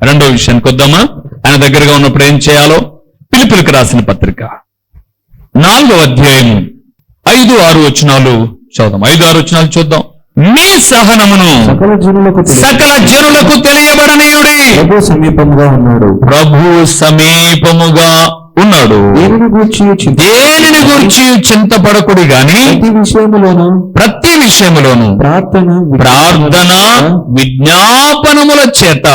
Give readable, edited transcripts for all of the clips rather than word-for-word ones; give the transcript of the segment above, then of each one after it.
రెండో విషయానికి వద్దామా? ఆయన దగ్గరగా ఉన్నప్పుడు ఏం చేయాలో. ఫిలిప్పీయులకు రాసిన పత్రిక 4వ అధ్యాయం 5-6 వచనాలు చదుదాం. 5-6 వచనాలు చూద్దాం. మీ సహనమును సకల జనులకు తెలియబడనీయుడి. ప్రభు సమీపముగా ఉన్నాడు. ప్రభు సమీపముగా ఉన్నాడు. దేనిని గూర్చి చింతపడకుడి గాని ప్రతి విషయములోను ప్రార్థన విజ్ఞాపనముల చేత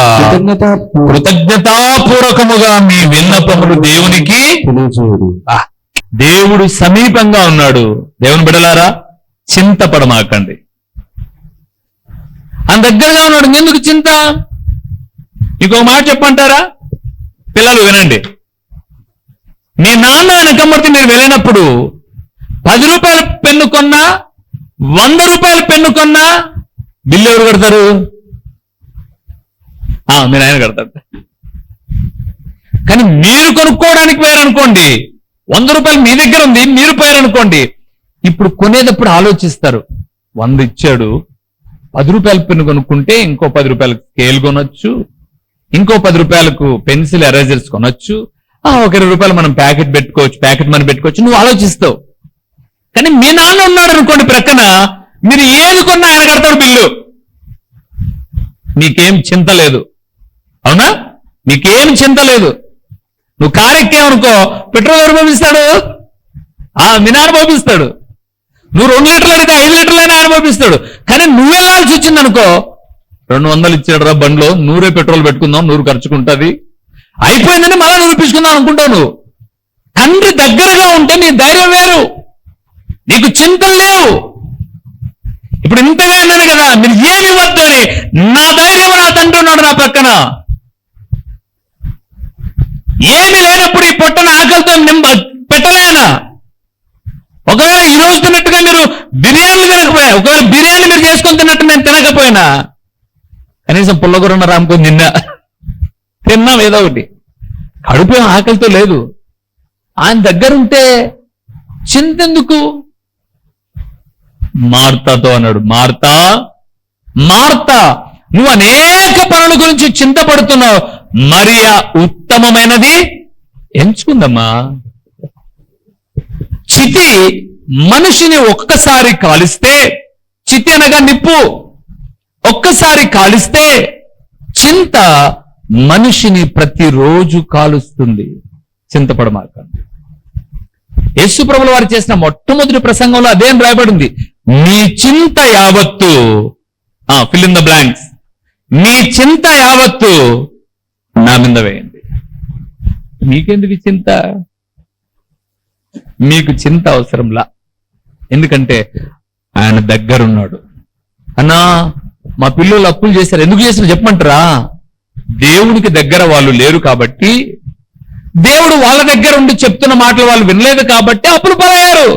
కృతజ్ఞతాపూర్వకముగా మీ విన్నపములు దేవునికి తెలియజేయుడి. దేవుడు సమీపంగా ఉన్నాడు. దేవుని బిడ్డలారా, చింతపడమాకండి. ఆయన దగ్గరగా ఉన్నాడు. ఎందుకు చింత? ఇంకో మాట చెప్పంటారా? పిల్లలు వినండి. మీ నాన్న వెనకమ్మటి మీరు వెళ్ళినప్పుడు 10 రూపాయల పెన్ను కొన్నా, 100 రూపాయల పెన్ను కొన్నా బిల్లు ఎవరు కడతారు? మీరు ఆయన కడతారు. కానీ మీరు కొనుక్కోవడానికి పోయారనుకోండి, 100 రూపాయలు మీ దగ్గర ఉంది, మీరు పోయారనుకోండి, ఇప్పుడు కొనేటప్పుడు ఆలోచిస్తారు. 100 ఇచ్చాడు, 10 రూపాయల పెన్ను కొనుక్కుంటే ఇంకో 10 రూపాయలకు స్కేల్ కొనొచ్చు, ఇంకో 10 రూపాయలకు పెన్సిల్ ఎరేజర్స్ కొనొచ్చు, ఒక 20 రూపాయలు మనం ప్యాకెట్ పెట్టుకోవచ్చు, ప్యాకెట్ మనీ పెట్టుకోవచ్చు. నువ్వు ఆలోచిస్తావు. కానీ మీ నాన్న ఉన్నాడు అనుకోండి ప్రక్కన, మీరు ఏది కొన్నా ఆయన కడతాడు బిల్లు. నీకేం చింత లేదు. అవునా? నీకేం చింత లేదు. నువ్వు కారు ఎక్కావనుకో, పెట్రోల్ ఎవరు పంపిస్తాడు? మీ నాన్న పంపిస్తాడు. నువ్వు 2 లీటర్లు అడిగితే 5 లీటర్లైనా ఆయన పంపిస్తాడు. కానీ నువ్వే వెళ్ళాల్సి వచ్చిందనుకో, 200 ఇచ్చాడు రా బండ్లో, 100 పెట్రోల్ పెట్టుకుందాం, 100 ఖర్చుకుంటుంది, అయిపోయిందని మళ్ళా నిరూపించుకుందాం అనుకుంటావు. నువ్వు తండ్రి దగ్గరగా ఉంటే నీ ధైర్యం వేరు, నీకు చింతలు లేవు. ఇప్పుడు ఇంతగా అన్నాను కదా, మీరు ఏమి ఇవ్వద్దు అని. నా ధైర్యం నా తండ్రి ఉన్నాడు నా పక్కన. ఏమి లేనప్పుడు ఈ పొట్టన ఆకలితో పెట్టలేనా? ఒకవేళ ఈ రోజు తిన్నట్టుగా మీరు బిర్యానీలు తినకపోయా, ఒకవేళ బిర్యానీ మీరు చేసుకొని తిన్నట్టు నేను తినకపోయినా, కనీసం పుల్లగూరన్న రాముకొని తిన్నాం ఏదో ఒకటి. కడుపు ఆకలితో లేదు. ఆయన దగ్గరుంటే చింతెందుకు? మార్తాతో అన్నాడు, మార్తా మార్తా, నువ్వు అనేక పనుల గురించి చింతపడుతున్నావు, మరియా ఉత్తమమైనది ఎంచుకుందమ్మా. చితి మనిషిని ఒక్కసారి కాలిస్తే, చితి అనగా నిప్పు, ఒక్కసారి కాలిస్తే చింత మనిషిని ప్రతిరోజు కాలుస్తుంది. చింతపడమాకండి. యేసు ప్రభుల వారు చేసిన మొట్టమొదటి ప్రసంగంలో అదేం రాయబడింది? మీ చింత యావత్తు, ఫిల్ ఇన్ ద బ్లాంక్స్, మీ చింత యావత్తు నా మీద వేయండి. మీకెందుకు చింత? మీకు చింత అవసరంలా. ఎందుకంటే ఆయన దగ్గరున్నాడు. అన్నా మా పిల్లలు అప్పులు చేశారు, ఎందుకు చేశారు చెప్పమంటారా? దేవునికి దగ్గర వాళ్ళు లేరు కాబట్టి, దేవుడు వాళ్ళ దగ్గర ఉండి చెప్తున్న మాటలు వాళ్ళు వినలేదు కాబట్టి అప్పులు పాలయ్యారు.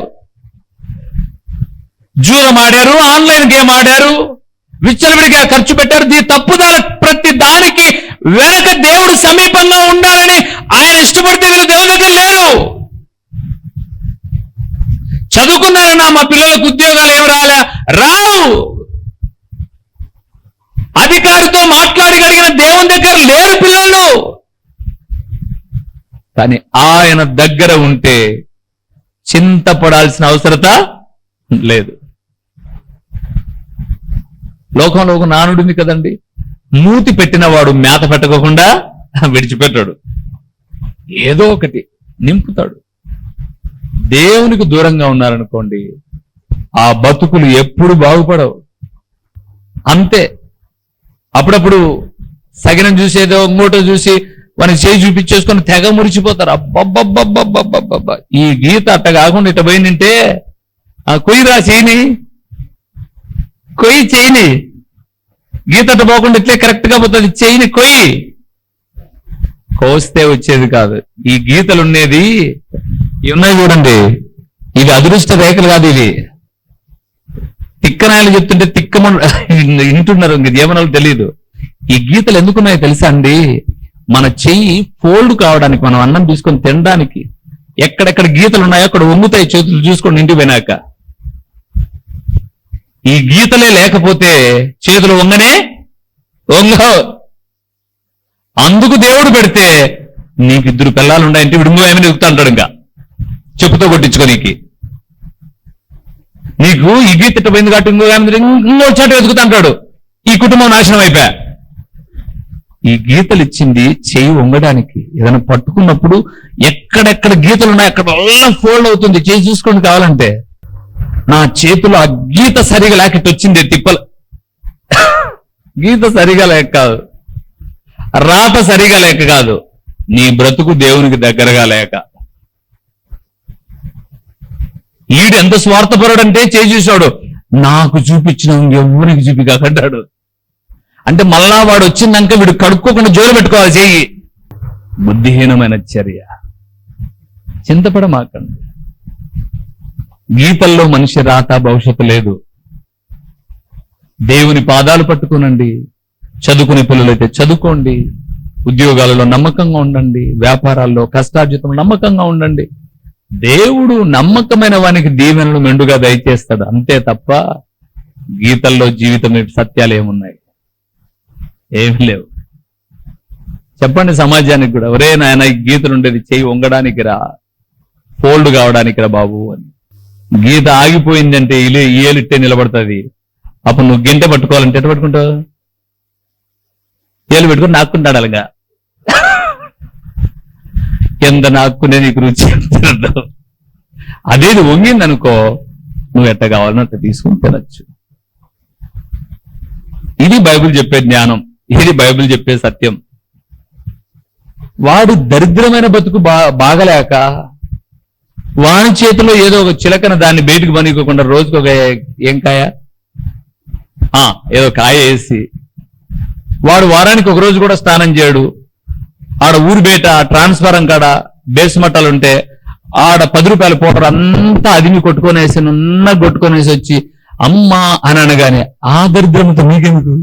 జూదం ఆడారు, ఆన్లైన్ గేమ్ ఆడారు, విచ్చలవిడిగా ఖర్చు పెట్టారు. తప్పుదల ప్రతి దానికి వెనక దేవుడు సమీపంగా ఉండాలని ఆయన ఇష్టపడితే వీళ్ళు దేవుని దగ్గర లేరు. చదువుకున్నారన్నా మా పిల్లలకు ఉద్యోగాలు ఏమి రావు. అధికారితో మాట్లాడగలిగిన దేవుని దగ్గర లేరు పిల్లలు. కానీ ఆయన దగ్గర ఉంటే చింతపడాల్సిన అవసరత లేదు. లోకంలో ఒక నానుడింది కదండి, మూతి పెట్టినవాడు మేత పెట్టకోకుండా విడిచిపెట్టాడు, ఏదో ఒకటి నింపుతాడు. దేవునికి దూరంగా ఉన్నారనుకోండి, ఆ బతుకులు ఎప్పుడు బాగుపడవు. అంతే. అప్పుడప్పుడు సగినం చూసేదో ఇంకోటో చూసి వాడిని చేయి చూపించేసుకొని తెగ మురిచిపోతారు. అబ్బబ్బబ్బబ్బబ్బబ్బబ్బబ్బా, ఈ గీత అట్ట కాకుండా ఇట్ట పోయిందంటే కొయ్యిరా చేయని, కొయ్యి చేయని, గీత అట్ట పోకుండా ఇట్లే కరెక్ట్ గా పోతుంది, చేయని కొయ్యి. కోస్తే వచ్చేది కాదు. ఈ గీతలు ఉండేది ఇవి ఉన్నాయి చూడండి, ఇవి అదృష్ట రేఖలు కాదు, ఇవి తిక్కనాయలు చెప్తుంటే వింటున్నారు, ఏమన్నా తెలియదు. ఈ గీతలు ఎందుకున్నాయో తెలుసా అండి? మన చెయ్యి ఫోల్డ్ కావడానికి, మనం అన్నం తీసుకొని తినడానికి ఎక్కడెక్కడ గీతలు ఉన్నాయో అక్కడ వంగుతాయి చేతులు చూసుకోండి ఇంటికి పోయినాక. ఈ గీతలే లేకపోతే చేతులు వంగనే వంగ. అందుకు దేవుడు పెడితే నీకు 2 పిల్లలు ఉన్నాయంటే విడుంబో ఏమని ఎదుగుతా అంటాడు, ఇంకా చెప్పుతో కొట్టించుకోనీకి. నీకు ఈ గీత పోయింది కాబట్టి ఇంకో చాట వెతుకుతా అంటాడు, ఈ కుటుంబం నాశనం అయిపోయా. ఈ గీతలు ఇచ్చింది చెయ్యి వంగడానికి. ఏదైనా పట్టుకున్నప్పుడు ఎక్కడెక్కడ గీతలు ఉన్నాయి అక్కడ ఫోల్డ్ అవుతుంది. చేయి చూసుకోండి కావాలంటే. నా చేతిలో ఆ గీత సరిగా లేక వచ్చింది తిప్పలు. గీత సరిగా లేక కాదు, రాత సరిగా లేక కాదు, నీ బ్రతుకు దేవునికి దగ్గరగా లేక. ఈడు ఎంత స్వార్థపరుడంటే చేయి చూశాడు, నాకు చూపించిన ఎవరికి చూపికాకంటాడు. అంటే మళ్ళా వాడు వచ్చిందాక వీడు కడుక్కోకుండా జోలు పెట్టుకోవాలి చెయ్యి. బుద్ధిహీనమైన చర్య. చింతపడమాకండి. గీతల్లో మనిషి రాత భవిష్యత్తు లేదు. దేవుని పాదాలు పట్టుకోనండి. చదువుకునే పిల్లలైతే చదువుకోండి, ఉద్యోగాలలో నమ్మకంగా ఉండండి, వ్యాపారాల్లో కష్టార్జితంలో నమ్మకంగా ఉండండి. దేవుడు నమ్మకమైన వానికి దీవెనలు మెండుగా దయచేస్తాడు, అంతే తప్ప గీతల్లో జీవితం సత్యాలు ఏమున్నాయి? ఏమి లేవు. చెప్పండి సమాజానికి కూడా, ఒరే నాయన ఈ గీతలు ఉండేది చెయ్యి వంగడానికి రా, ఫోల్డ్ కావడానికి రా బాబు అని. గీత ఆగిపోయిందంటే ఏలిట్టే నిలబడుతుంది. అప్పుడు నువ్వు గింట పట్టుకోవాలంటే ఎట్ట పట్టుకుంటావు? ఏలు పెట్టుకుని నాక్కుంటాడు అలాగా. ఎంత నాక్కునే నీకు రుచి అంటావు. అదేది వంగిందనుకో, నువ్వు ఎట్ట కావాలనో అట్ట తీసుకుని తినచ్చు. ఇది బైబిల్ చెప్పే జ్ఞానం, ఇది బైబిల్ చెప్పే సత్యం. వాడు దరిద్రమైన బతుకు బాగలేక వాని చేతిలో ఏదో ఒక చిలకన దాన్ని బయటకు పనికోకుండా రోజుకు ఒక ఏం కాయ ఏదో కాయ వేసి వాడు వారానికి ఒక రోజు కూడా స్నానం చేయడు. ఆడ ఊరి బయట ట్రాన్స్ఫారం కాడ బేస్మట్టాలుంటే ఆడ 10 రూపాయల పౌడర్ అంతా అదిమి కొట్టుకొనేసి నున్న కొట్టుకొనేసి వచ్చి అమ్మా అని అనగానే ఆ దరిద్రమంతా నీకెందుకు?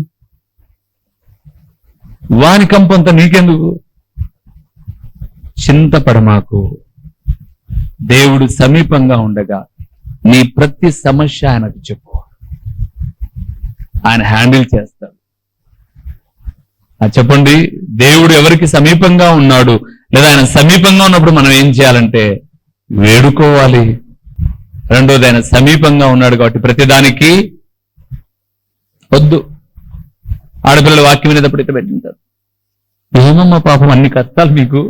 వాని కంపంతా నీకెందుకు? చింతపడమాకు. దేవుడు సమీపంగా ఉండగా నీ ప్రతి సమస్య ఆయనకు చెప్పు, ఆయన హ్యాండిల్ చేస్తాడు. చెప్పండి, దేవుడు ఎవరికి సమీపంగా ఉన్నాడు లేదా ఆయన సమీపంగా ఉన్నప్పుడు మనం ఏం చేయాలంటే వేడుకోవాలి. రెండోది, ఆయన సమీపంగా ఉన్నాడు కాబట్టి ప్రతిదానికి వద్దు. ఆడపిల్లల వాక్యం వినేటప్పుడు ఇట్లా పెట్టింటారు, ఏమమ్మా పాపం అన్ని కష్టాలు మీకు,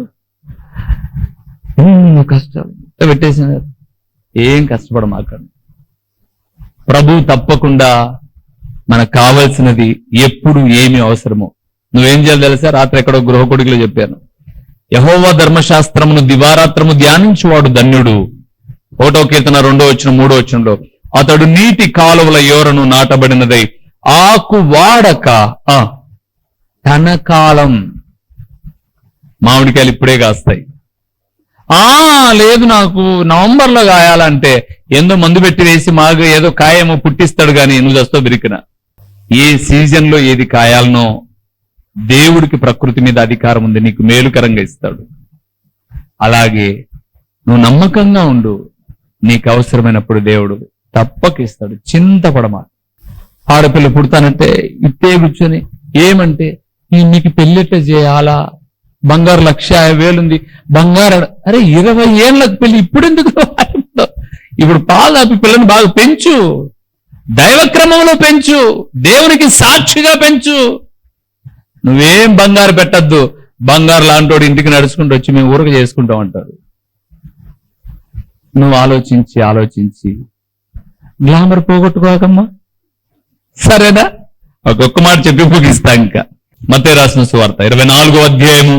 కష్టాలు పెట్టేసినారు. ఏం కష్టపడమాకండి. ప్రభు తప్పకుండా మనకు కావాల్సినది ఎప్పుడు ఏమి అవసరమో నువ్వేం చేయాలి తెలుసా? రాత్రి ఎక్కడో గృహకొడుకులో చెప్పాను, యెహోవా ధర్మశాస్త్రమును దివారాత్రము ధ్యానించువాడు ధన్యుడు. 1వ కీర్తన 2వ వచనం 3వ వచనంలో, అతడు నీటి కాలువల యోరను నాటబడినదై ఆకు వాడక తన కాలం. మామిడికాయలు ఇప్పుడే కాస్తాయి. లేదు నాకు నవంబర్లో కాయాలంటే ఏందో మందు పెట్టి వేసి మాకు ఏదో కాయేమో పుట్టిస్తాడు గాని నువ్వు దస్తో బిరికిన. ఏ సీజన్ లో ఏది కాయాలనో దేవుడికి ప్రకృతి మీద అధికారం ఉంది, నీకు మేలుకరంగా ఇస్తాడు. అలాగే నువ్వు నమ్మకంగా ఉండు, నీకు అవసరమైనప్పుడు దేవుడు తప్పక ఇస్తాడు. చింతపడమా. ఆడపిల్ల పుడతానంటే ఇట్టే కూర్చొని ఏమంటే నీకు పెళ్ళెట్ట చేయాలా, బంగారు 1,50,000 ఉంది, బంగారు. అరే 20 ఏళ్ళకి పెళ్లి ఇప్పుడు ఎందుకు? ఇప్పుడు పాదాపి పిల్లని బాగా పెంచు, దైవక్రమంలో పెంచు, దేవునికి సాక్షిగా పెంచు. నువ్వేం బంగారు పెట్టద్దు. బంగారు లాంటోడు ఇంటికి నడుచుకుంటూ వచ్చి మేము ఊరక చేసుకుంటాం అంటారు. నువ్వు ఆలోచించి గ్లామర్ పోగొట్టుకోకమ్మా, సరేనా? ఒక్కొక్క మాట చెప్పి ముగిస్తా. ఇంకా మత్తయి రాసిన సువార్త 24వ అధ్యాయము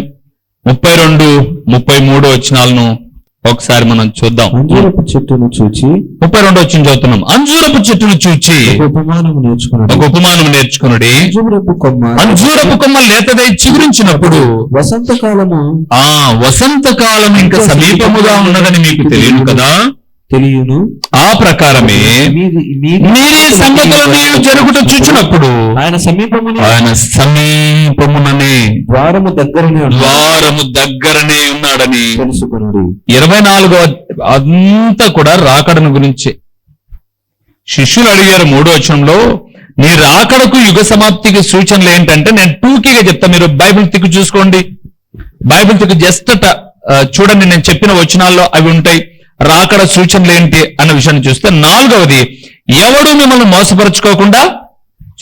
32, 33 వచనాలను ఒకసారి మనం చూద్దాం. అంజూరపు చెట్టును చూచి 32 వచనం చదువుతున్నాం. అంజూరపు చెట్టును చూచి ఒక ఉపమానం నేర్చుకునుడి. అంజూరపు కొమ్మ లేతదై చిగురించినప్పుడు వసంతకాలం ఇంకా సమీపముగా ఉన్నదని మీకు తెలియదు కదా? తెలియను. ఆ ప్రకారమే మీరే సంగతులు జరుగుట చూచినప్పుడు ఆయన సమీపముననే ద్వారము దగ్గరనే ఉన్నాడని తెలుసుకున్నాడు. 24వ అంతా కూడా రాకడను గురించి. శిష్యులు అడిగారు 3వ వచనంలో, నీ రాకడకు యుగ సమాప్తికి సూచనలు ఏంటంటే నేను టూకీగా చెప్తా, మీరు బైబిల్ తిక్కు చూసుకోండి. బైబిల్ తిక్కు జస్ట్ చూడండి, నేను చెప్పిన వచనాల్లో అవి ఉంటాయి. రాకడ సూచనలు ఏంటి అన్న విషయాన్ని చూస్తే, 4వది ఎవడు మిమ్మల్ని మోసపరుచుకోకుండా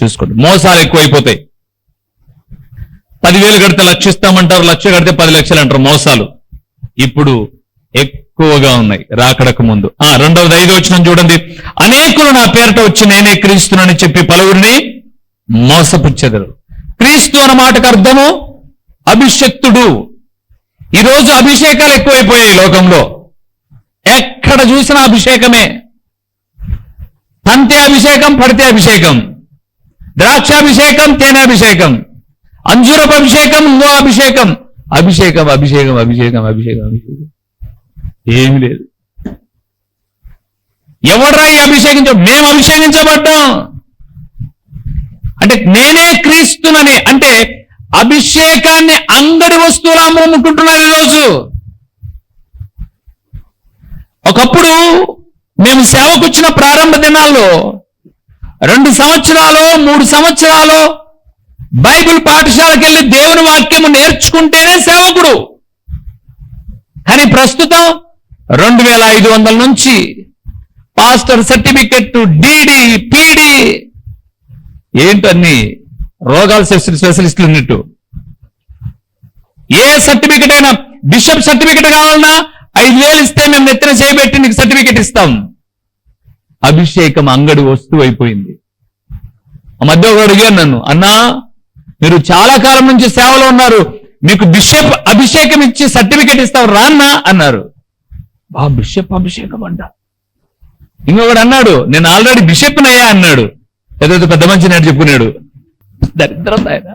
చూసుకోండి. మోసాలు ఎక్కువైపోతాయి. 10,000 కడితే 1,00,000 ఇస్తామంటారు, 1,00,000 కడితే 10 లక్షలు అంటారు. మోసాలు ఇప్పుడు ఎక్కువగా ఉన్నాయి రాకడకు ముందు. 2వది 5వ వచనం చూడండి. అనేకులు నా పేరట వచ్చి నేనే క్రీస్తునని చెప్పి పలువురిని మోసపుచ్చెదరు. క్రీస్తు అన్న మాటకు అర్థము అభిషక్తుడు. ఈరోజు అభిషేకాలు ఎక్కువైపోయాయి లోకంలో. ఎక్కడ చూసినా అభిషేకమే. తంతే అభిషేకం, పడితే అభిషేకం, ద్రాక్షాభిషేకం, తేనె అభిషేకం, అంజూరపు అభిషేకం, ఇంకో అభిషేకం, అభిషేకం అభిషేకం అభిషేకం అభిషేకం అభిషేకం. ఏమి లేదు. ఎవడ్రా ఈ అభిషేకించ? మేము అభిషేకించబడ్డాం అంటే నేనే క్రీస్తునని. అంటే అభిషేకాన్ని అంగడి వస్తువులు అమ్ముకుంటున్నారు ఈరోజు. ఒకప్పుడు మేము సేవకు వచ్చిన ప్రారంభ దినాల్లో 2 సంవత్సరాలు 3 సంవత్సరాలు బైబిల్ పాఠశాలకు వెళ్ళి దేవుని వాక్యము నేర్చుకుంటేనే సేవకుడు. కానీ ప్రస్తుతం 2,500 నుంచి పాస్టర్ సర్టిఫికెట్, డిడి, పిడి, ఏంటన్ని రోగాల స్పెషలిస్టులు ఉన్నట్టు. ఏ సర్టిఫికెట్ అయినా, బిషప్ సర్టిఫికెట్ కావాలన్నా 5,000 ఇస్తే మేము నెత్తిన చేయబెట్టి నీకు సర్టిఫికెట్ ఇస్తాం. అభిషేకం అంగడి వస్తువు అయిపోయింది. ఆ మధ్య ఒకడు అడిగాను నన్ను, అన్నా మీరు చాలా కాలం నుంచి సేవలో ఉన్నారు, మీకు బిషప్ అభిషేకం ఇచ్చి సర్టిఫికెట్ ఇస్తాం రాన్నా అన్నారు. బిషప్ అభిషేకం అంట. ఇంకొకడు అన్నాడు, నేను ఆల్రెడీ బిషప్ నయ్యా అన్నాడు. ఏదో పెద్ద మంచి నేడు చెప్పుకున్నాడు. దరిద్రం ఆయన.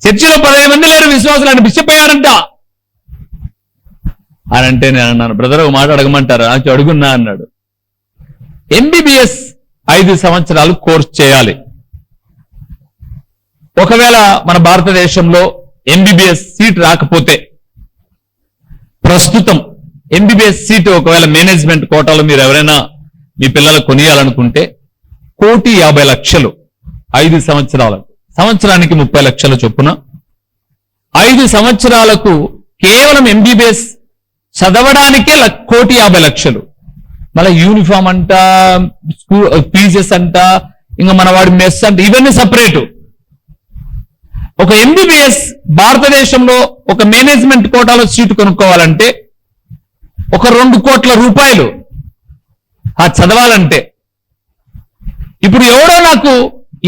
చర్చిలో 15 మంది లేరు విశ్వాసులు, ఆయన బిషప్ అయ్యారంట అని అంటే నేను అన్నాను, బ్రదర్ ఒక మాట అడగమంటారా? అడుగున్నా అన్నాడు. ఎంబీబీఎస్ 5 సంవత్సరాలు కోర్స్ చేయాలి. ఒకవేళ మన భారతదేశంలో ఎంబీబీఎస్ సీట్ రాకపోతే, ప్రస్తుతం ఎంబీబీఎస్ సీట్ ఒకవేళ మేనేజ్మెంట్ కోటాలో మీరు ఎవరైనా మీ పిల్లలకు కొనియాలనుకుంటే 1,50,00,000 5 సంవత్సరాలకు, సంవత్సరానికి 30 లక్షల చొప్పున 5 సంవత్సరాలకు కేవలం ఎంబీబీఎస్ చదవడానికే 1,50,00,000. మళ్ళీ యూనిఫామ్ అంట, స్కూల్ ఫీజెస్ అంట, ఇంకా మన వాడి మెస్ అంట, ఇవన్నీ సపరేటు. ఒక ఎంబీబీఎస్ భారతదేశంలో ఒక మేనేజ్మెంట్ కోటాలో సీటు కొనుక్కోవాలంటే ఒక 2 కోట్ల రూపాయలు చదవాలంటే. ఇప్పుడు ఎవడో నాకు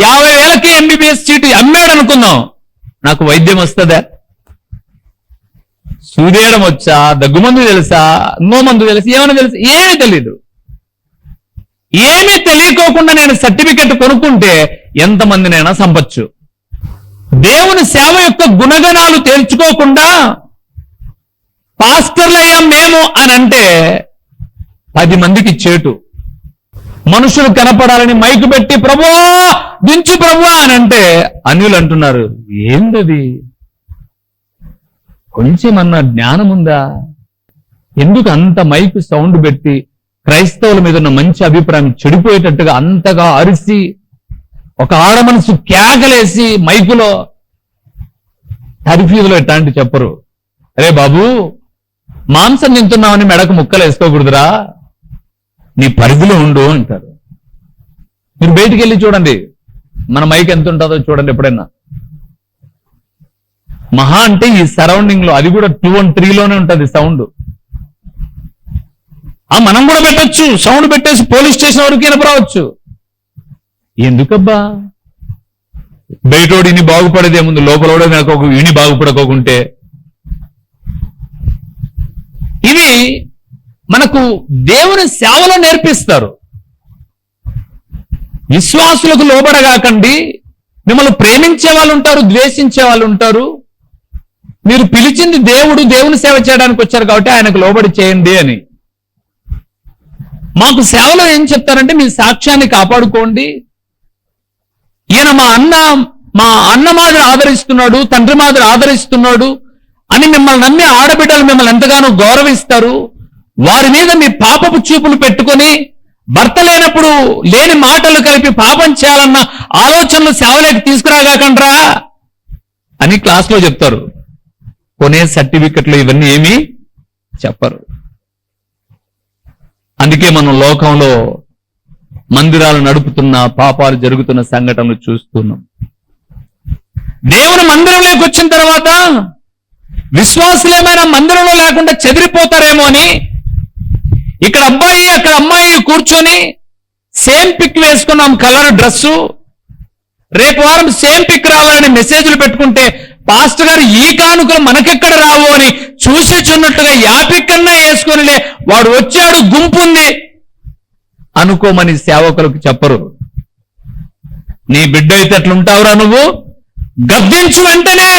50,000కి ఎంబీబీఎస్ సీటు అమ్మాడు అనుకుందాం, నాకు వైద్యం వస్తుందా? సూదేయడం వచ్చా? దగ్గుమందు తెలుసా? ఇంకో మందు తెలుసా? ఏమైనా తెలుసా? ఏమీ తెలీదు. ఏమీ తెలియకోకుండా నేను సర్టిఫికెట్ కొనుక్కుంటే ఎంతమందినైనా సంపచ్చు. దేవుని సేవ యొక్క గుణగణాలు తేల్చుకోకుండా పాస్టర్లయ్యా మేము అని అంటే 10 మందికి చేటు. మనుషులు కనపడాలని మైకు పెట్టి ప్రభువా దించు ప్రభువా అని అంటే అన్యులు అంటున్నారు, ఏందది? కొంచెమన్నా జ్ఞానం ఉందా? ఎందుకు అంత మైకు సౌండ్ పెట్టి క్రైస్తవుల మీద ఉన్న మంచి అభిప్రాయం చెడిపోయేటట్టుగా అంతగా అరిసి ఒక ఆడ మనసు కేకలేసి మైకులో తరిఫీదులో ఎట్లాంటి చెప్పరు. అరే బాబు, మాంసం తింటున్నామని మెడకు ముక్కలు వేసుకోకూడదురా, నీ పరిధిలో ఉండు అంటారు. మీరు బయటికి వెళ్ళి చూడండి, మన మైక్ ఎంత ఉంటుందో చూడండి ఎప్పుడైనా. మహా అంటే ఈ సరౌండింగ్ లో, అది కూడా 2 and 3 లోనే ఉంటుంది సౌండ్. మనం కూడా పెట్టచ్చు, సౌండ్ పెట్టేసి పోలీస్ స్టేషన్ వరకు వినపరావచ్చు. ఎందుకబ్బా? బయటోడిని బాగుపడేదే ముందు లోపల ఇని బాగుపడకోకుంటే. ఇవి మనకు దేవుని సేవలో నేర్పిస్తారు. విశ్వాసులకు లోబడగాకండి. మిమ్మల్ని ప్రేమించే వాళ్ళు ఉంటారు, ద్వేషించే వాళ్ళు ఉంటారు. మీరు పిలిచింది దేవుడు, దేవుని సేవ చేయడానికి వచ్చారు కాబట్టి ఆయనకు లోబడి చేయండి అని. మాకు సేవలో ఏం చెప్తారంటే, మీ సాక్ష్యాన్ని కాపాడుకోండి. ఈయన మా అన్న మాదిరి ఆదరిస్తున్నాడు, తండ్రి మాదిరి ఆదరిస్తున్నాడు అని మిమ్మల్ని నమ్మి ఆడబిడ్డలు మిమ్మల్ని ఎంతగానో గౌరవిస్తారు. వారి మీద మీ పాపపు చూపులు పెట్టుకొని భర్త లేనప్పుడు లేని మాటలు కలిపి పాపం చేయాలన్న ఆలోచనలు సేవలోకి తీసుకురాగాకండ్రా అని క్లాస్లో చెప్తారు. కొనే సర్టిఫికెట్లు ఇవన్నీ ఏమీ చెప్పరు. అందుకే మనం లోకంలో మందిరాలు నడుపుతున్న పాపాలు జరుగుతున్న సంఘటనలు చూస్తున్నాం. దేవుని మందిరంలోకి వచ్చిన తర్వాత విశ్వాసులేమైనా మందిరంలో లేకుండా చెదిరిపోతారేమో అని ఇక్కడ అబ్బాయి అక్కడ అమ్మాయి కూర్చొని సేమ్ పిక్ వేసుకున్నాం, కలర్ డ్రెస్సు, రేపు వారం సేమ్ పిక్ రావాలని మెసేజ్లు పెట్టుకుంటే పాస్టర్ గారు ఈ కానుకలు మనకెక్కడ రావు అని చూసి చున్నట్టుగా యాపిక్కన్నా వేసుకొనిలే, వాడు వచ్చాడు గుంపు ఉంది అనుకోమని సేవకులకు చెప్పరు. నీ బిడ్డ అయితే ఎట్లుంటావురా నువ్వు, గద్దించు వెంటనే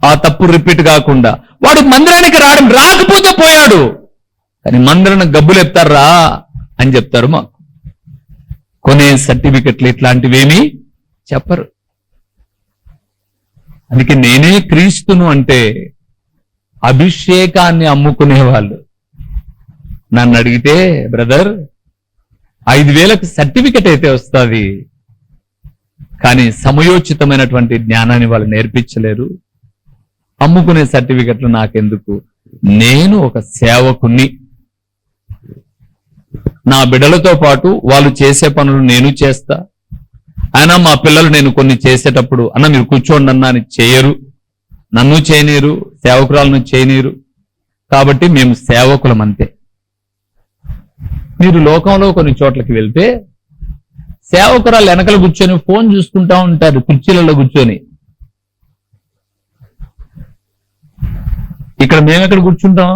ఆ తప్పు రిపీట్ కాకుండా. వాడు మందిరానికి రాకపోతే పోయాడు, కానీ మందిరానికి గబ్బులు ఎత్తారా అని చెప్తారు మాకు. కొనే సర్టిఫికెట్లు ఇట్లాంటివేమీ చెప్పరు. అందుకే నేనే క్రీస్తును అంటే అభిషేకాన్ని అమ్ముకునేవాళ్ళు. నన్ను అడిగితే బ్రదర్ 5,000కి సర్టిఫికెట్ అయితే వస్తుంది, కానీ సమయోచితమైనటువంటి జ్ఞానాన్ని వాళ్ళు నేర్పించలేరు. అమ్ముకునే సర్టిఫికెట్లు నాకెందుకు, నేను ఒక సేవకుని, నా బిడ్డలతో పాటు వాళ్ళు చేసే పనులు నేను చేస్తా. అయినా మా పిల్లలు నేను కొన్ని చేసేటప్పుడు అన్న మీరు కూర్చోండి అన్నా అని చేయరు, నన్ను చేయనీరు, సేవకురాలను చేయనీరు. కాబట్టి మేము సేవకులం అంతే. మీరు లోకంలో కొన్ని చోట్లకి వెళ్తే సేవకురాలు వెనకలు కూర్చొని ఫోన్ చూసుకుంటా ఉంటారు, కుర్చీలలో కూర్చొని. ఇక్కడ మేమెక్కడ కూర్చుంటాం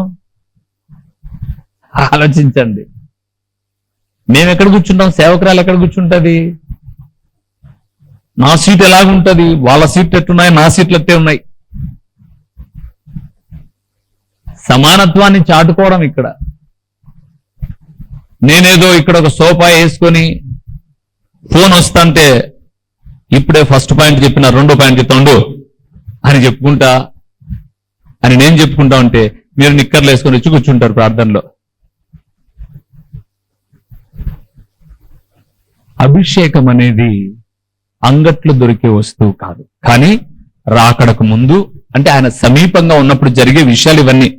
ఆలోచించండి. మేమెక్కడ కూర్చుంటాం, సేవకురాలు ఎక్కడ కూర్చుంటది? నా సీట్ ఎలాగుంటది, వాళ్ళ సీట్లు ఎట్టున్నాయి, నా సీట్లు ఎట్టే ఉన్నాయి. సమానత్వాన్ని చాటుకోవడం ఇక్కడ. నేనేదో ఇక్కడ ఒక సోఫా వేసుకొని ఫోన్ వస్తుంటే ఇప్పుడే ఫస్ట్ పాయింట్ చెప్పిన రెండో పాయింట్ చెప్తాండు అని చెప్పుకుంటా అని నేను చెప్పుకుంటా ఉంటే మీరు నిక్కర్లు వేసుకొని వచ్చి కూర్చుంటారు ప్రార్థనలో. అభిషేకం అనేది అంగట్లో దొరికే వస్తువు కాదు, కానీ రాకడకు ముందు అంటే ఆయన సమీపంగా ఉన్నప్పుడు జరిగే విషయాలు ఇవన్నీ.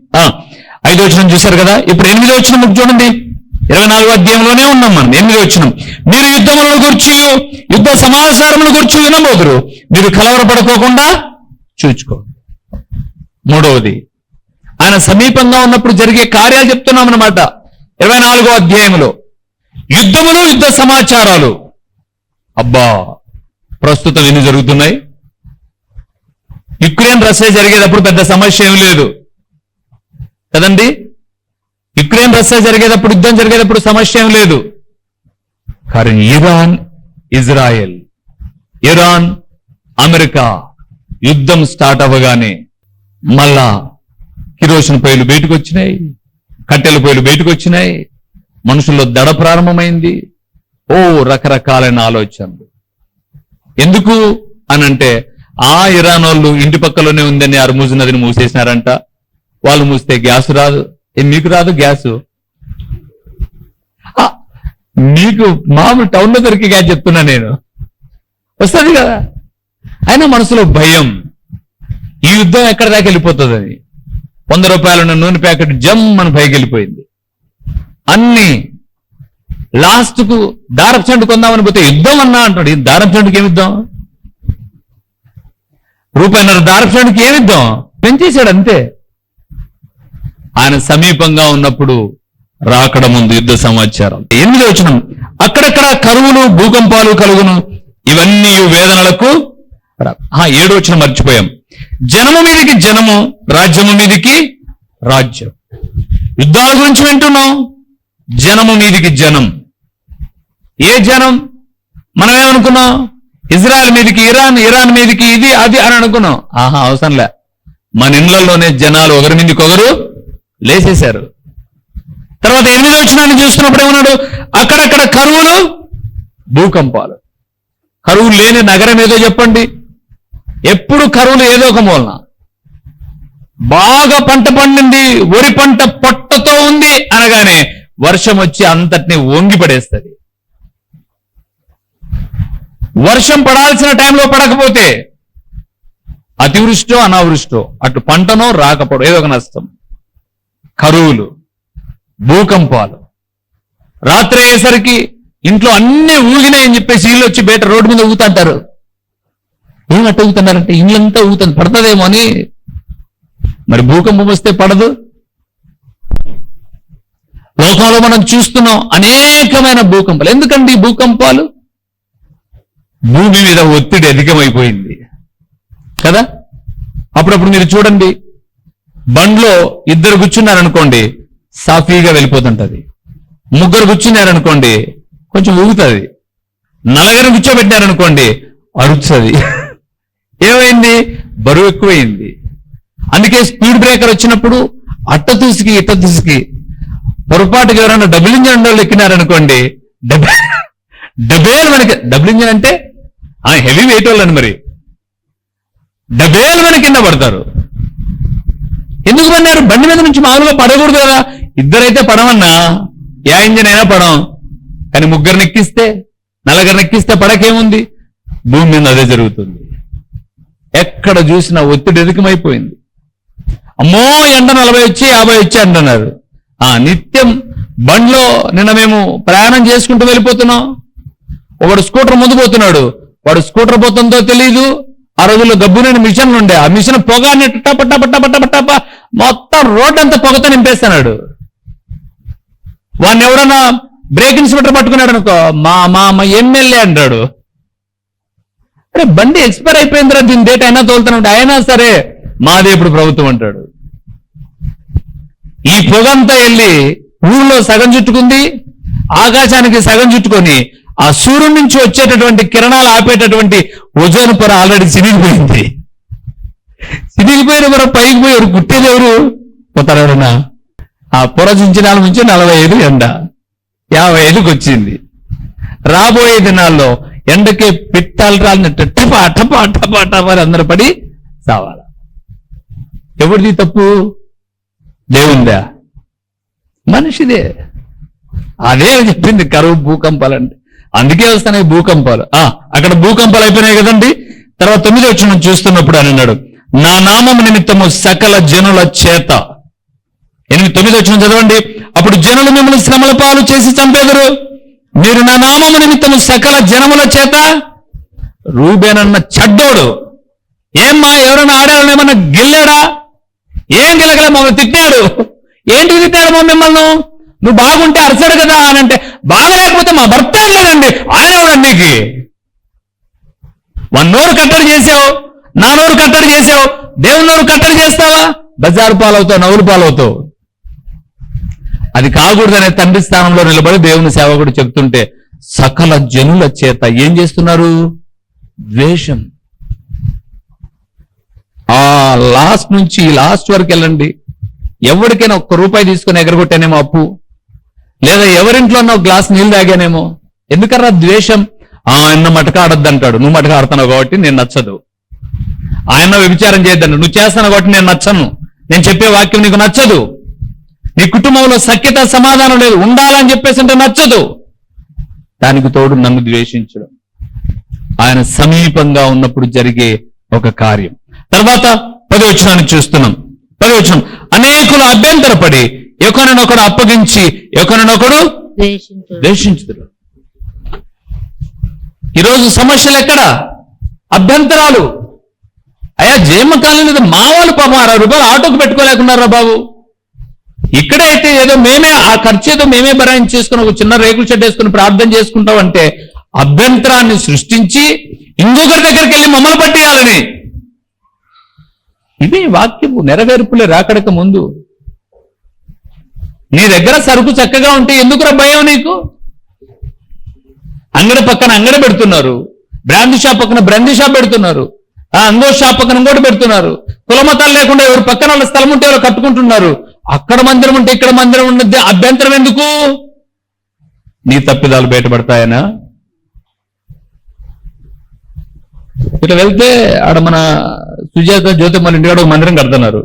5వ వచనం చూశారు కదా. ఇప్పుడు 8వ వచనం చూడండి. 24వ అధ్యాయంలోనే ఉన్నాం మనం. 8వ వచనం, మీరు యుద్ధములను గురించి యుద్ధ సమాచారముల గురించి వినబోదురు, మీరు కలవరపడుకోకుండా చూచుకో. 3వది, ఆయన సమీపంగా ఉన్నప్పుడు జరిగే కార్యాలు చెప్తున్నాం అన్నమాట. 24వ అధ్యాయంలో యుద్ధములు యుద్ధ సమాచారాలు. అబ్బా, ప్రస్తుతం ఎన్ని జరుగుతున్నాయి. యుక్రెయిన్ రష్యా జరిగేటప్పుడు పెద్ద సమస్య ఏం లేదు కదండి. యుక్రెయిన్ రష్యా జరిగేటప్పుడు, యుద్ధం జరిగేటప్పుడు సమస్య ఏం లేదు. కానీ ఇరాన్ ఇజ్రాయెల్, ఇరాన్ అమెరికా యుద్ధం స్టార్ట్ అవ్వగానే మళ్ళా కిరోసిన్ పొయ్యిలు బయటకు వచ్చినాయి, కట్టెల పొయ్యిలు బయటకు వచ్చినాయి, మనుషుల్లో దడ ప్రారంభమైంది. రకరకాలైన ఆలోచనలు. ఎందుకు అనంటే ఆ ఇరాన్ వాళ్ళు ఇంటి పక్కలోనే ఉందని అర్మూజ్ నదిని మూసేసినారంట. వాళ్ళు మూస్తే గ్యాస్ రాదు. మీకు రాదు గ్యాసు, మీకు మామూలు టౌన్లో దొరికే గ్యాస్ చెప్తున్నా నేను, వస్తుంది కదా. అయినా మనసులో భయం, ఈ యుద్ధం ఎక్కడ దాకా వెళ్ళిపోతుందని. 100 రూపాయల నూనె ప్యాకెట్ జమ్ మన పైకి వెళ్ళిపోయింది. అన్ని లాస్ట్ కు దారపు చెండు కొందామని పోతే యుద్ధం అన్నా అంటాడు. ఈ దారపు చెండుకి ఏమి యుద్ధం? ₹1.5 దారపు చెండుకి ఏమి యుద్ధం? పెంచేశాడు అంతే. ఆయన సమీపంగా ఉన్నప్పుడు రాకడ ముందు యుద్ధ సమాచారం. 8వ వచనం, అక్కడక్కడ కరువులు భూకంపాలు కలుగును, ఇవన్నీ వేదనలకు. 7వ వచనం మర్చిపోయాం, జనము మీదికి జనము, రాజ్యము మీదికి రాజ్యం. యుద్ధాల గురించి వింటున్నాం. జనము మీదికి జనం. ఏ జనం? మనం ఏమనుకున్నాం? ఇజ్రాయెల్ మీదికి ఇరాన్, ఇరాన్ మీదికి ఇది అది అని అనుకున్నాం. అవసరంలే. మన ఇళ్లలోనే జనాలు ఒకరి మీదకి ఒకరు లేచేశారు. తర్వాత 8వ వచనాన్ని చూస్తున్నప్పుడు ఏమన్నాడు? అక్కడక్కడ కరువులు భూకంపాలు. కరువు లేని నగరం ఏదో చెప్పండి. ఎప్పుడు కరువులు ఏదో ఒక మూలన. బాగా పంట పండింది, వరి పంట పొట్టతో ఉంది అనగానే వర్షం వచ్చి అంతటిని వంగి పడేస్తుంది. వర్షం పడాల్సిన టైంలో పడకపోతే అతివృష్టో అనావృష్టో, అటు పంటనో రాకపోవడం, ఏదో ఒక నష్టం, కరువులు, భూకంపాలు. రాత్రి అయ్యేసరికి ఇంట్లో అన్ని ఊగినాయని చెప్పేసి ఇల్లు వచ్చి బయట రోడ్డు మీద ఊగుతుంటారు. ఏమట్ట ఊగుతున్నారంటే ఇల్లంతా ఊగుతుంది, పడుతుందేమో అని. మరి భూకంపం వస్తే పడదు. లోకంలో మనం చూస్తున్నాం అనేకమైన భూకంపాలు. ఎందుకండి భూకంపాలు? భూమి మీద ఒత్తిడి అధికమైపోయింది కదా. అప్పుడప్పుడు మీరు చూడండి, బండ్లో ఇద్దరు కూర్చున్నారనుకోండి సాఫీగా వెళ్ళిపోతుంటది. ముగ్గురు కూర్చున్నారనుకోండి కొంచెం ఊగుతుంది. నలుగురు కూర్చోబెట్టారనుకోండి అరుస్తుంది. ఏమైంది? బరువు ఎక్కువైంది. అందుకే స్పీడ్ బ్రేకర్ వచ్చినప్పుడు అట్ట తూసికి ఇట్ట తూసికి పొరపాటుగా ఎవరైనా డబుల్ ఇంజన్ వాళ్ళు ఎక్కినారనుకోండి డబేలు మనకి. డబుల్ ఇంజన్ అంటే హెవీ వెయిట్ వాళ్ళని మరి డబేలు మన కింద పడతారు. ఎందుకు పడినారు? బండి మీద నుంచి మామూలుగా పడకూడదు కదా. ఇద్దరైతే పడమన్నా యా ఇంజన్ అయినా పడం, కానీ ముగ్గురిని ఎక్కిస్తే నలుగురిని ఎక్కిస్తే పడకేముంది? భూమి మీద అదే జరుగుతుంది. ఎక్కడ చూసినా ఒత్తిడి అధికమైపోయింది. అమ్మో ఎండ 40 వచ్చి 50 వచ్చి అంటున్నారు. నిత్యం బండ్లో నిన్న మేము ప్రయాణం చేసుకుంటూ వెళ్ళిపోతున్నాం. ఒకడు స్కూటర్ ముందు పోతున్నాడు, వాడు స్కూటర్ పోతుందో తెలియదు. ఆ రోజుల్లో గబ్బునైన మిషన్లు ఉండే, ఆ మిషన్ పొగ టప మొత్తం రోడ్ అంతా పొగతో నింపేస్తున్నాడు. వాడిని ఎవడన్నా బ్రేక్ ఇన్స్పెక్టర్ పట్టుకున్నాడు అనుకో, మా ఎమ్మెల్యే అంటాడు. అరే బండి ఎక్స్పైర్ అయిపోయిందిరా, దీని డేట్ అయినా తోలుతున్నాడు, అయినా సరే మాదే ఇప్పుడు ప్రభుత్వం అంటాడు. ఈ పొగంతా వెళ్ళి ఊళ్ళో సగం చుట్టుకుంది, ఆకాశానికి సగం చుట్టుకొని ఆ సూర్యుడి నుంచి వచ్చేటటువంటి కిరణాలు ఆపేటటువంటి ఓజోన్ పొర ఆల్రెడీ చినిగిపోయింది. చినిగిపోయిన పొర పైకి పోయి ఎవరు కుట్టేది? ఎవరు పోతారు? ఎవరన్నా ఆ పొర చించినాల నుంచి 45 ఎండ 55కి వచ్చింది. రాబోయే దినాల్లో ఎండకే పిట్టాలు రాలినట్టు టపా టపా టపా టపా అందరూ పడి సావాల. ఎవరిది తప్పు? దేవుందా? మనిషిదే. అదే చెప్పింది కరువు భూకంపాలంటే. అందుకే వస్తున్నాయి భూకంపాలు. అక్కడ భూకంపాలు అయిపోయినాయి కదండి. తర్వాత 9వ వచనం చూస్తున్నప్పుడు అని అన్నాడు, నా నామము నిమిత్తము సకల జనుల చేత. 9వ వచనం చదవండి. అప్పుడు జనులు మిమ్మల్ని శ్రమల పాలు చేసి చంపేదరు, మీరు నా నామము నిమిత్తము సకల జనముల చేత. రూబేనన్న చెడ్డోడు ఏమ్మా ఎవరైనా ఆడారని ఏమన్నా గిల్లాడా? ఏం గిల్లగల? మమ్మల్ని తిట్టాడు. ఏంటి తిట్టాడు? మిమ్మల్ని నువ్వు బాగుంటే అరచాడు కదా అని అంటే, బాగలేకపోతే మా భర్త లేదండి ఆయన కూడా నీకు. నోరు కట్టడి చేసావు, నా నోరు కట్టడి చేసావు, దేవుని నోరు కట్టడి చేస్తావా? బజారు పాలవుతావు, నవ్వులు పాలవుతావు. అది కాకూడదనే తండ్రి స్థానంలో నిలబడి దేవుని సేవకుడు చెప్తుంటే సకల జనుల చేత ఏం చేస్తున్నారు? ద్వేషం. లాస్ట్ నుంచి లాస్ట్ వరకు వెళ్ళండి. ఎవరికైనా ₹1 తీసుకుని ఎగరగొట్టానేమో అప్పు, లేదా ఎవరింట్లోనో గ్లాస్ నీళ్ళు తాగానేమో. ఎందుకన్నా ద్వేషం? ఆయన మటక ఆడద్దు అంటాడు, నువ్వు మటక ఆడుతున్నావు కాబట్టి నేను నచ్చదు. ఆయన వ్యభిచారం చేయొద్దండి, నువ్వు చేస్తున్నావు కాబట్టి నేను నచ్చను. నేను చెప్పే వాక్యం నీకు నచ్చదు. నీ కుటుంబంలో సఖ్యత సమాధానం లేదు, ఉండాలని చెప్పేసి అంటే నచ్చదు. దానికి తోడు నన్ను ద్వేషించడం. ఆయన సమీపంగా ఉన్నప్పుడు జరిగే ఒక కార్యం. తర్వాత 10వ వచనాన్ని చూస్తున్నాం. 10వ వచనం, అనేకులు అభ్యంతరపడి ఒకరినొకడు అప్పగించి ఒకరినొకడు ద్వేషించుతారు. ఈరోజు సమస్యలు ఎక్కడ? అభ్యంతరాలు. అయ్యా జయమ్మ కాలనీ మా వాళ్ళు పాపం ₹60 ఆటోకు పెట్టుకోలేకున్నారా బాబు. ఇక్కడైతే ఏదో మేమే ఆ ఖర్చు ఏదో మేమే భరాయించి చేసుకుని ఒక చిన్న రేకుల షెడ్ వేసుకుని ప్రార్థన చేసుకుంటాం అంటే అభ్యంతరాన్ని సృష్టించి ఇంకొకరి దగ్గరికి వెళ్ళి మమ్మల్ని పట్టేయాలని. ఇవి వాక్యము నెరవేర్పులే రాకడక ముందు. నీ దగ్గర సరుకు చక్కగా ఉంటే ఎందుకురా భయం నీకు? అంగడి పక్కన అంగడి పెడుతున్నారు, బ్రాండ్ షాప్ పక్కన బ్రాండ్ షాప్ పెడుతున్నారు, ఇంకో షాప్ పక్కన ఇంకోటి పెడుతున్నారు. కులమతాలు లేకుండా ఎవరు పక్కన వాళ్ళ స్థలం ఉంటే ఎవరు కట్టుకుంటున్నారు. అక్కడ మందిరం ఉంటే ఇక్కడ మందిరం ఉన్నది. అభ్యంతరం ఎందుకు? నీ తప్పిదాలు బయటపడతాయనా? ఇట్లా వెళ్తే ఆడ మన సుజాత జ్యోతిమల్లి ఇంటికాడ ఒక మందిరం కడుతున్నారు.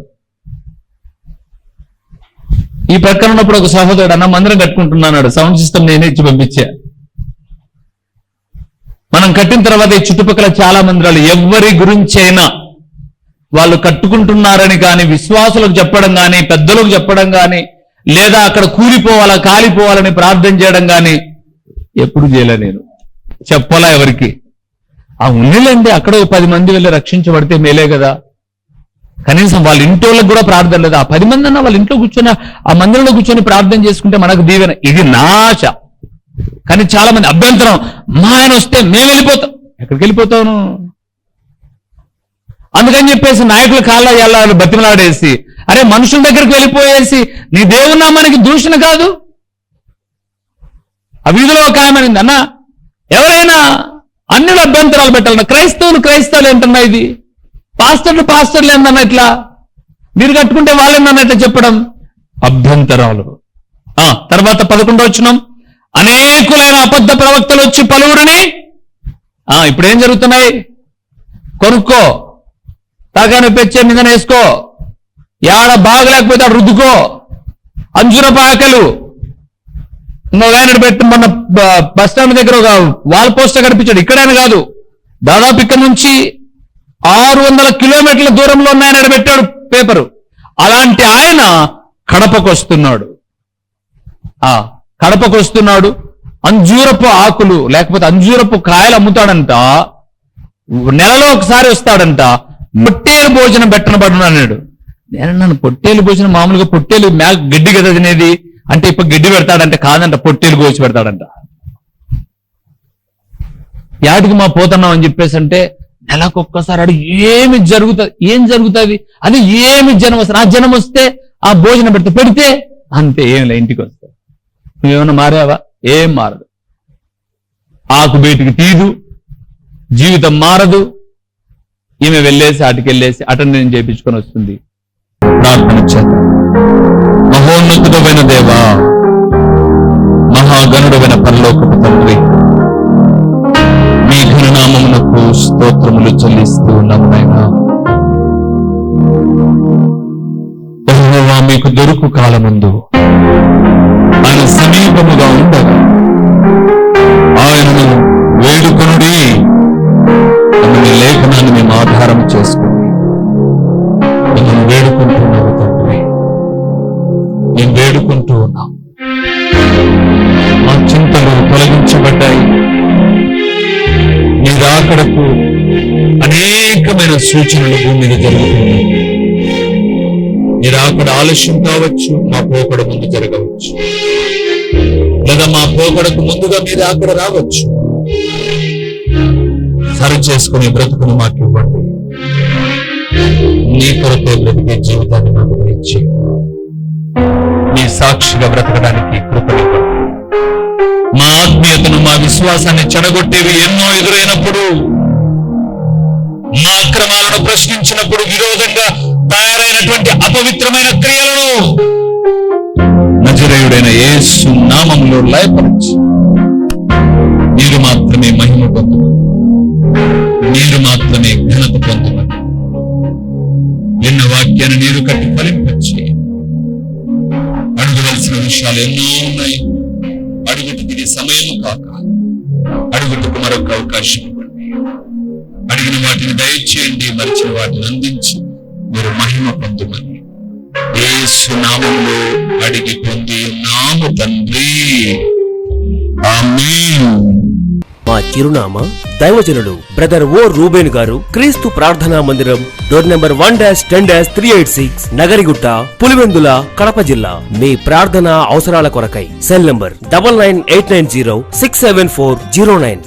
ఈ పక్కన ఉన్నప్పుడు ఒక సహోదరుడు అన్న మందిరం కట్టుకుంటున్నాడు, సౌండ్ సిస్టమ్ నేనే ఇచ్చి పంపించా. మనం కట్టిన తర్వాత ఈ చుట్టుపక్కల చాలా మందిరాలు ఎవరి గురించైనా వాళ్ళు కట్టుకుంటున్నారని కానీ విశ్వాసులకు చెప్పడం కానీ పెద్దలకు చెప్పడం కానీ లేదా అక్కడ కూలిపోవాలా కాలిపోవాలని ప్రార్థన చేయడం కానీ ఎప్పుడు చేయలే. నేను చెప్పలా ఎవరికి. ఆ ఉన్నిలేండి అక్కడ 10 మంది వెళ్ళి రక్షించబడితే మేలే కదా. కనీసం వాళ్ళ ఇంటోళ్ళకి కూడా ప్రార్థన లేదు. ఆ 10 మంది అన్న వాళ్ళ ఇంట్లో కూర్చొని ఆ మందిరంలో కూర్చొని ప్రార్థన చేసుకుంటే మనకు దీవెన. ఇది నా ఆశ. కానీ చాలా మంది అభ్యంతరం, మా ఆయన వస్తే మేము వెళ్ళిపోతాం. ఎక్కడికి వెళ్ళిపోతాను? అందుకని చెప్పేసి నాయకుల కాళ్ళ ఎల్లాలు బతిమలాడేసి, అరే మనుషుల దగ్గరికి వెళ్ళిపోయేసి నీ దేవుని నామానికి దూషణ కాదు. ఆ వీధిలో ఒక ఆయమనింది, అన్న ఎవరైనా అన్ని అభ్యంతరాలు పెట్టాలన్న క్రైస్తవులు ఏంటన్నా ఇది? పాస్టర్లు ఏందన్నా ఇట్లా మీరు కట్టుకుంటే వాళ్ళేందన్నా ఇట్లా చెప్పడం అభ్యంతరాలు. తర్వాత 11వ వచనం, అనేకులైన అబద్ధ ప్రవక్తలు వచ్చి పలువురిని. ఇప్పుడు ఏం జరుగుతున్నాయి? కొనుక్కో, తాగానే పెచ్చే మీద వేసుకో, ఏడ బాగలేకపోతే అక్కడ రుద్దుకో, అంజురపు ఆకలు. ఆయన పెట్టి మొన్న బస్ స్టాండ్ దగ్గర ఒక వాల్ పోస్టర్ కనిపించాడు. ఇక్కడైనా కాదు, దాదాపు ఇక్కడ నుంచి 600 కిలోమీటర్ల దూరంలో ఉన్నాయని పెట్టాడు పేపరు. అలాంటి ఆయన కడపకు వస్తున్నాడు. అంజూరపు ఆకులు లేకపోతే అంజూరపు కాయలు అమ్ముతాడంట. నెలలో ఒకసారి వస్తాడంట. పొట్టేలు భోజనం పెట్టనబడును అన్నాడు. నేనన్నాను, పొట్టేలు భోజనం మామూలుగా పొట్టేలు గడ్డి కదా తినేది అంటే ఇప్పుడు గడ్డి పెడతాడంటే కాదంట, పొట్టేలు కోసి పెడతాడంట. యాటికి మా పోతున్నాం అని చెప్పేసి అంటే నెలకొక్కసారి అడు ఏం జరుగుతుంది అది ఏమి జనం వస్తుంది. ఆ జనం వస్తే ఆ భోజనం పెడితే అంతే, ఏం లే, ఇంటికి వస్తా. నువ్వేమన్నా మారావా? ఏం మారదు. ఆకు బయటికి తీదు, జీవితం మారదు. ఈమె వెళ్ళేసి అటుకెళ్ళేసి అటెండెన్స్ చేయించుకొని వస్తుంది. ప్రార్థన చేద్దాం. మహోన్నతుడమైన దేవా, మహాగణుడమైన పరలోకపు తండ్రి, మీ ఘననామమునకు స్తోత్రములు చెల్లిస్తూ ఉన్నాము నాయనా. యెహోవా మీకు దొరుకు కాలముందు ఆయన సమీపముగా ఉండగా ఆయనను వేడుకొనుడి అనే లేఖనాన్ని మేము ఆధారం చేసుకుని మిమ్మల్ని వేడుకుంటున్నాము తండ్రి. మేము వేడుకుంటూ ఉన్నాం. మా చింతలు తొలగించబడ్డాయి. మీ రాకడకు అనేకమైన సూచనలు భూమి మీద జరుగుతున్నాయి. మీ రాకడ ఆలస్యం కావచ్చు, మా పోకడ ముందు జరగవచ్చు, లేదా మా పోకడకు ముందుగా మీ రాకడ రావచ్చు. సరి చేసుకునే బ్రతుకును మాకు ఇవ్వండి. నీ కొరకే బ్రతికే జీవితాన్ని మాకు ఇచ్చి మీ సాక్షిగా బ్రతకడానికి కృపనివ్వండి. మా ఆత్మీయతను, మా విశ్వాసాన్ని చెడగొట్టేవి ఎన్నో ఎదురైనప్పుడు, మా అక్రమాలను ప్రశ్నించినప్పుడు విరోధంగా తయారైనటువంటి అపవిత్రమైన క్రియలను నజరేయుడైన యేసు నామములో లయపరచి మీరు మాత్రమే మహిమ పొందుమని, మీరు మాత్రమే ఘనత పొందుమని విన్న వాక్యాన్ని నీరు కట్టి ఫలింపచ్చి అడగవలసిన విషయాలు ఎన్నో ఉన్నాయి. అడుగుటకు ఇది సమయం కాక అడుగుటకు మరొక అవకాశం ఇవ్వండి. అడిగిన వాటిని దయచేయండి, మరిచిన వాటిని అందించి మీరు మహిమ పొందుమని యేసు నామములో అడిగి పొంది నాము తండ్రి. ఆమేన్. మా చిరునామా దైవజనుడు బ్రదర్ ఓ రూబేన్ గారు, క్రీస్తు ప్రార్థనా మందిరం, డోర్ నెంబర్ 1-10-386, నగరిగుట్ట, పులివెందుల, కడప జిల్లా. మీ ప్రార్థన అవసరాల కొరకై సెల్ నంబర్ 9989067409.